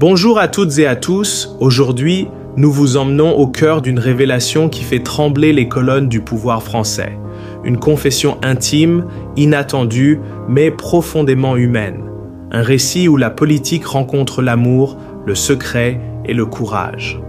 Bonjour à toutes et à tous, aujourd'hui, nous vous emmenons au cœur d'une révélation qui fait trembler les colonnes du pouvoir français. Une confession intime, inattendue, mais profondément humaine. Un récit où la politique rencontre l'amour, le secret et le courage.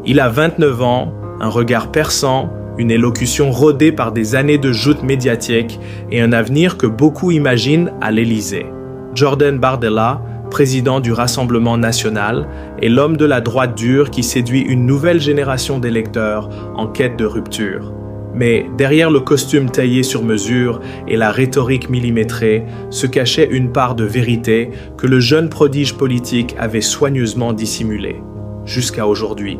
Il a 29 ans, un regard perçant, une élocution rodée par des années de joutes médiatiques et un avenir que beaucoup imaginent à l'Élysée. Jordan Bardella, président du Rassemblement national, est l'homme de la droite dure qui séduit une nouvelle génération d'électeurs en quête de rupture. Mais derrière le costume taillé sur mesure et la rhétorique millimétrée se cachait une part de vérité que le jeune prodige politique avait soigneusement dissimulée, jusqu'à aujourd'hui.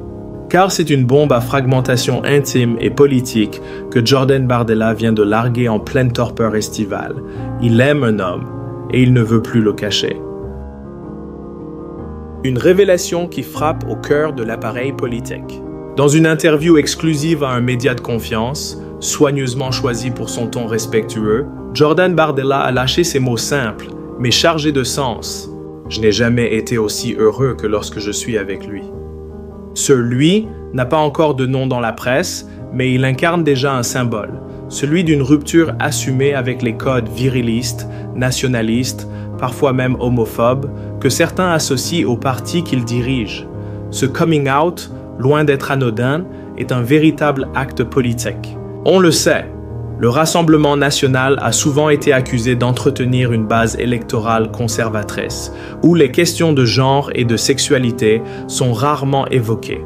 Car c'est une bombe à fragmentation intime et politique que Jordan Bardella vient de larguer en pleine torpeur estivale. Il aime un homme et il ne veut plus le cacher. Une révélation qui frappe au cœur de l'appareil politique. Dans une interview exclusive à un média de confiance, soigneusement choisi pour son ton respectueux, Jordan Bardella a lâché ces mots simples, mais chargés de sens. « Je n'ai jamais été aussi heureux que lorsque je suis avec lui. » Ce « lui » n'a pas encore de nom dans la presse, mais il incarne déjà un symbole, celui d'une rupture assumée avec les codes virilistes, nationalistes, parfois même homophobes, que certains associent au parti qu'il dirige. Ce coming out, loin d'être anodin, est un véritable acte politique. On le sait, le Rassemblement national a souvent été accusé d'entretenir une base électorale conservatrice, où les questions de genre et de sexualité sont rarement évoquées.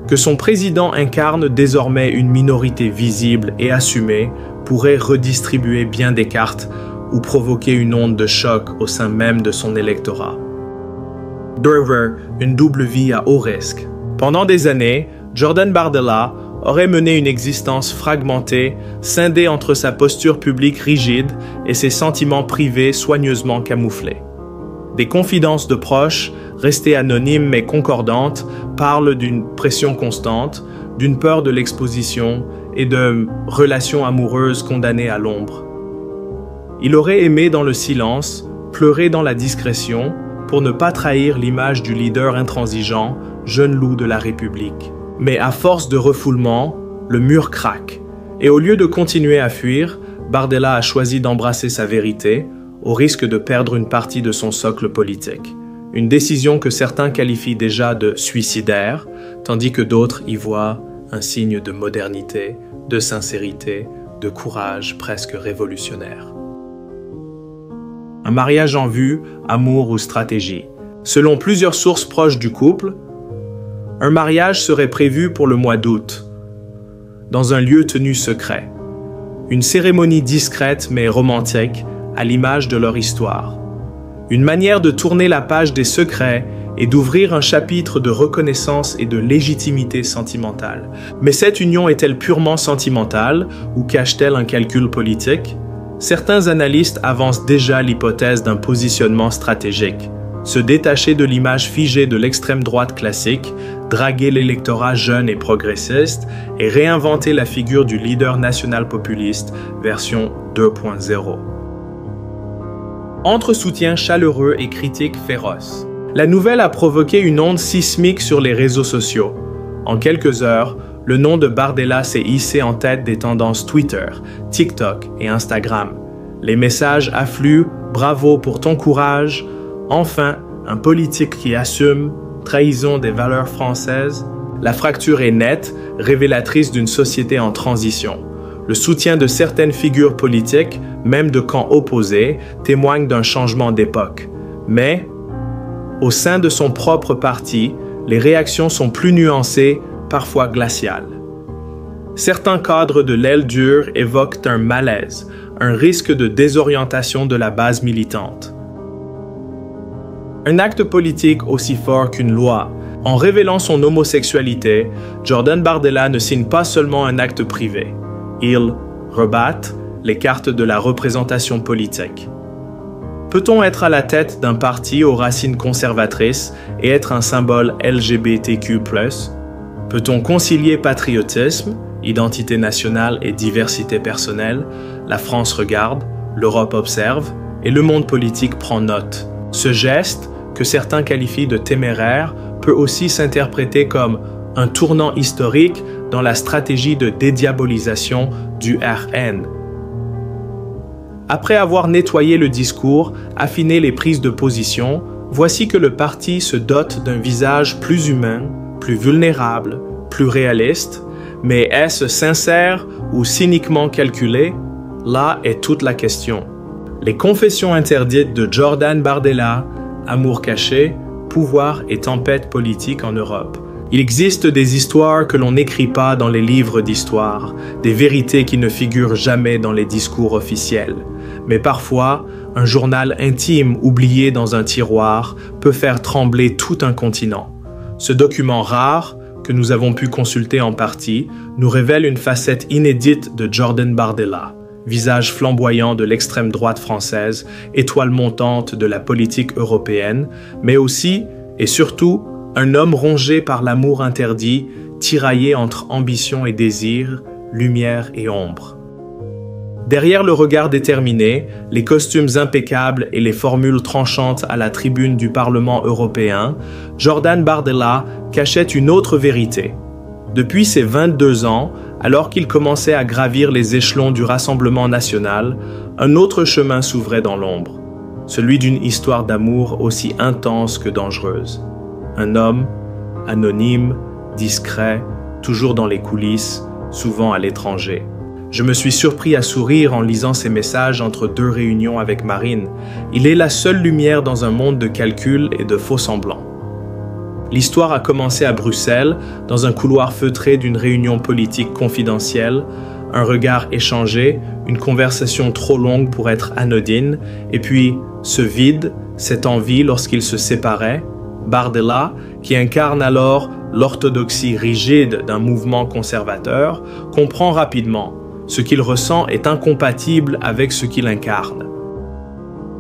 Que son président incarne désormais une minorité visible et assumée pourrait redistribuer bien des cartes ou provoquer une onde de choc au sein même de son électorat. Driver, une double vie à haut risque. Pendant des années, Jordan Bardella aurait mené une existence fragmentée, scindée entre sa posture publique rigide et ses sentiments privés soigneusement camouflés. Des confidences de proches, restées anonymes mais concordantes, parlent d'une pression constante, d'une peur de l'exposition et de relations amoureuses condamnées à l'ombre. Il aurait aimé dans le silence, pleurer dans la discrétion, pour ne pas trahir l'image du leader intransigeant, jeune loup de la République. Mais à force de refoulement, le mur craque. Et au lieu de continuer à fuir, Bardella a choisi d'embrasser sa vérité, au risque de perdre une partie de son socle politique. Une décision que certains qualifient déjà de suicidaire, tandis que d'autres y voient un signe de modernité, de sincérité, de courage presque révolutionnaire. Un mariage en vue, amour ou stratégie. Selon plusieurs sources proches du couple, un mariage serait prévu pour le mois d'août, dans un lieu tenu secret. Une cérémonie discrète mais romantique, à l'image de leur histoire. Une manière de tourner la page des secrets et d'ouvrir un chapitre de reconnaissance et de légitimité sentimentale. Mais cette union est-elle purement sentimentale ou cache-t-elle un calcul politique? Certains analystes avancent déjà l'hypothèse d'un positionnement stratégique. Se détacher de l'image figée de l'extrême droite classique, draguer l'électorat jeune et progressiste et réinventer la figure du leader national populiste version 2.0. Entre soutien chaleureux et critiques féroces. La nouvelle a provoqué une onde sismique sur les réseaux sociaux. En quelques heures, le nom de Bardella s'est hissé en tête des tendances Twitter, TikTok et Instagram. Les messages affluent « Bravo pour ton courage », enfin, un politique qui assume, trahison des valeurs françaises. La fracture est nette, révélatrice d'une société en transition. Le soutien de certaines figures politiques, même de camps opposés, témoigne d'un changement d'époque. Mais, au sein de son propre parti, les réactions sont plus nuancées, parfois glaciales. Certains cadres de l'aile dure évoquent un malaise, un risque de désorientation de la base militante. Un acte politique aussi fort qu'une loi. En révélant son homosexualité, Jordan Bardella ne signe pas seulement un acte privé. Il rebatte les cartes de la représentation politique. Peut-on être à la tête d'un parti aux racines conservatrices et être un symbole LGBTQ+? Peut-on concilier patriotisme, identité nationale et diversité personnelle? La France regarde, l'Europe observe et le monde politique prend note. Ce geste, que certains qualifient de téméraire, peut aussi s'interpréter comme un tournant historique dans la stratégie de dédiabolisation du RN. Après avoir nettoyé le discours, affiné les prises de position, voici que le parti se dote d'un visage plus humain, plus vulnérable, plus réaliste. Mais est-ce sincère ou cyniquement calculé? Là est toute la question. Les confessions interdites de Jordan Bardella, amour caché, pouvoir et tempête politique en Europe. Il existe des histoires que l'on n'écrit pas dans les livres d'histoire, des vérités qui ne figurent jamais dans les discours officiels. Mais parfois, un journal intime oublié dans un tiroir peut faire trembler tout un continent. Ce document rare, que nous avons pu consulter en partie, nous révèle une facette inédite de Jordan Bardella, visage flamboyant de l'extrême droite française, étoile montante de la politique européenne, mais aussi, et surtout, un homme rongé par l'amour interdit, tiraillé entre ambition et désir, lumière et ombre. Derrière le regard déterminé, les costumes impeccables et les formules tranchantes à la tribune du Parlement européen, Jordan Bardella cachait une autre vérité. Depuis ses 22 ans, alors qu'il commençait à gravir les échelons du Rassemblement national, un autre chemin s'ouvrait dans l'ombre, celui d'une histoire d'amour aussi intense que dangereuse. Un homme, anonyme, discret, toujours dans les coulisses, souvent à l'étranger. Je me suis surpris à sourire en lisant ces messages entre deux réunions avec Marine. Il est la seule lumière dans un monde de calculs et de faux-semblants. L'histoire a commencé à Bruxelles, dans un couloir feutré d'une réunion politique confidentielle, un regard échangé, une conversation trop longue pour être anodine, et puis ce vide, cette envie lorsqu'ils se séparaient. Bardella, qui incarne alors l'orthodoxie rigide d'un mouvement conservateur, comprend rapidement. Ce qu'il ressent est incompatible avec ce qu'il incarne.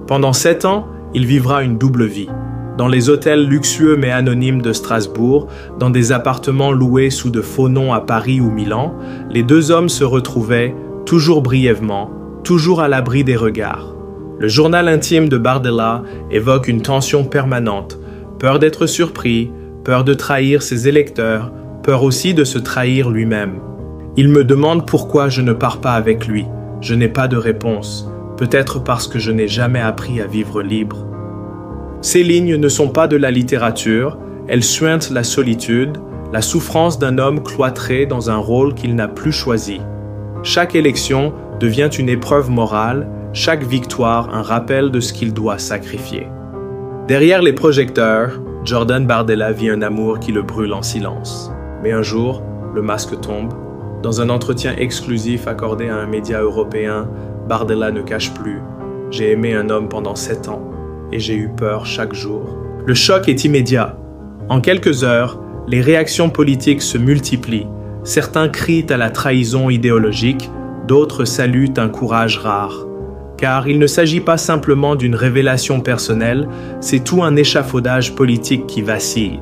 Pendant 7 ans, il vivra une double vie. Dans les hôtels luxueux mais anonymes de Strasbourg, dans des appartements loués sous de faux noms à Paris ou Milan, les deux hommes se retrouvaient, toujours brièvement, toujours à l'abri des regards. Le journal intime de Bardella évoque une tension permanente, peur d'être surpris, peur de trahir ses électeurs, peur aussi de se trahir lui-même. Il me demande pourquoi je ne pars pas avec lui. Je n'ai pas de réponse. Peut-être parce que je n'ai jamais appris à vivre libre. Ces lignes ne sont pas de la littérature, elles suintent la solitude, la souffrance d'un homme cloîtré dans un rôle qu'il n'a plus choisi. Chaque élection devient une épreuve morale, chaque victoire un rappel de ce qu'il doit sacrifier. Derrière les projecteurs, Jordan Bardella vit un amour qui le brûle en silence. Mais un jour, le masque tombe. Dans un entretien exclusif accordé à un média européen, Bardella ne cache plus « J'ai aimé un homme pendant 7 ans et j'ai eu peur chaque jour ». Le choc est immédiat. En quelques heures, les réactions politiques se multiplient. Certains crient à la trahison idéologique, d'autres saluent un courage rare. Car il ne s'agit pas simplement d'une révélation personnelle, c'est tout un échafaudage politique qui vacille.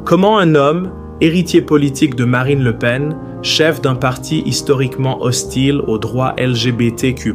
Comment un homme, héritier politique de Marine Le Pen, chef d'un parti historiquement hostile aux droits LGBTQ+,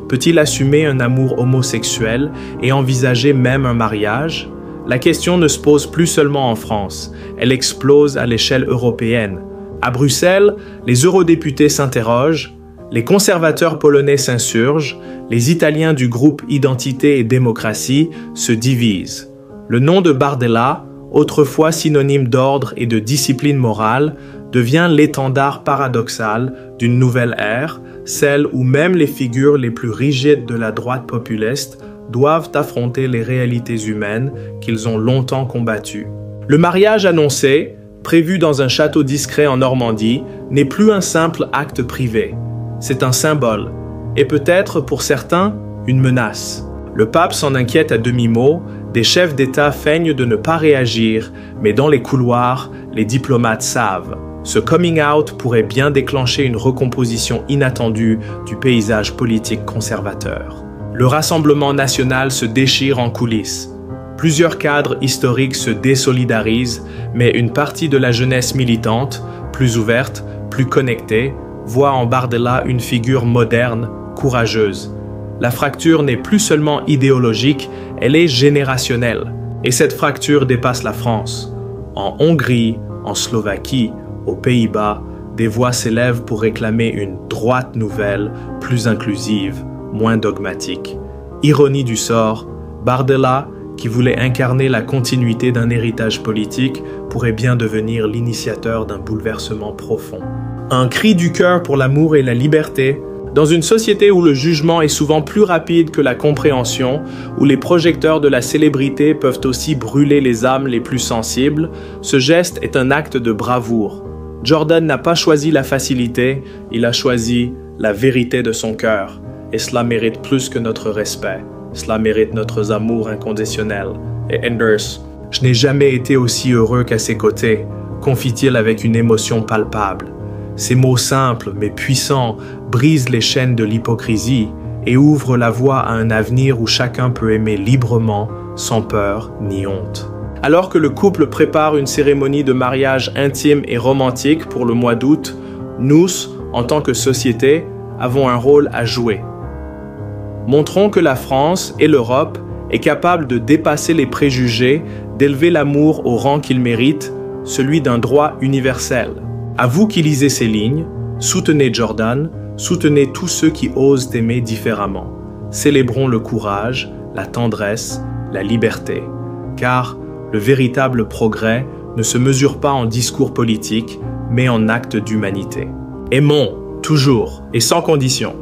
peut-il assumer un amour homosexuel et envisager même un mariage? La question ne se pose plus seulement en France, elle explose à l'échelle européenne. À Bruxelles, les eurodéputés s'interrogent, les conservateurs polonais s'insurgent, les Italiens du groupe Identité et Démocratie se divisent. Le nom de Bardella, autrefois synonyme d'ordre et de discipline morale, devient l'étendard paradoxal d'une nouvelle ère, celle où même les figures les plus rigides de la droite populiste doivent affronter les réalités humaines qu'ils ont longtemps combattues. Le mariage annoncé, prévu dans un château discret en Normandie, n'est plus un simple acte privé. C'est un symbole, et peut-être pour certains, une menace. Le pape s'en inquiète à demi-mot, des chefs d'État feignent de ne pas réagir, mais dans les couloirs, les diplomates savent. Ce coming out pourrait bien déclencher une recomposition inattendue du paysage politique conservateur. Le Rassemblement national se déchire en coulisses. Plusieurs cadres historiques se désolidarisent, mais une partie de la jeunesse militante, plus ouverte, plus connectée, voit en Bardella une figure moderne, courageuse. La fracture n'est plus seulement idéologique, elle est générationnelle. Et cette fracture dépasse la France. En Hongrie, en Slovaquie, aux Pays-Bas, des voix s'élèvent pour réclamer une droite nouvelle, plus inclusive, moins dogmatique. Ironie du sort, Bardella, qui voulait incarner la continuité d'un héritage politique, pourrait bien devenir l'initiateur d'un bouleversement profond. Un cri du cœur pour l'amour et la liberté, dans une société où le jugement est souvent plus rapide que la compréhension, où les projecteurs de la célébrité peuvent aussi brûler les âmes les plus sensibles, ce geste est un acte de bravoure. Jordan n'a pas choisi la facilité, il a choisi la vérité de son cœur. Et cela mérite plus que notre respect. Cela mérite notre amour inconditionnel. Et Enders, je n'ai jamais été aussi heureux qu'à ses côtés, confie-t-il avec une émotion palpable. Ces mots simples mais puissants brisent les chaînes de l'hypocrisie et ouvrent la voie à un avenir où chacun peut aimer librement, sans peur ni honte. Alors que le couple prépare une cérémonie de mariage intime et romantique pour le mois d'août, nous, en tant que société, avons un rôle à jouer. Montrons que la France et l'Europe est capable de dépasser les préjugés, d'élever l'amour au rang qu'il mérite, celui d'un droit universel. À vous qui lisez ces lignes, soutenez Jordan, soutenez tous ceux qui osent aimer différemment. Célébrons le courage, la tendresse, la liberté, car le véritable progrès ne se mesure pas en discours politiques, mais en actes d'humanité. Aimons, toujours et sans condition.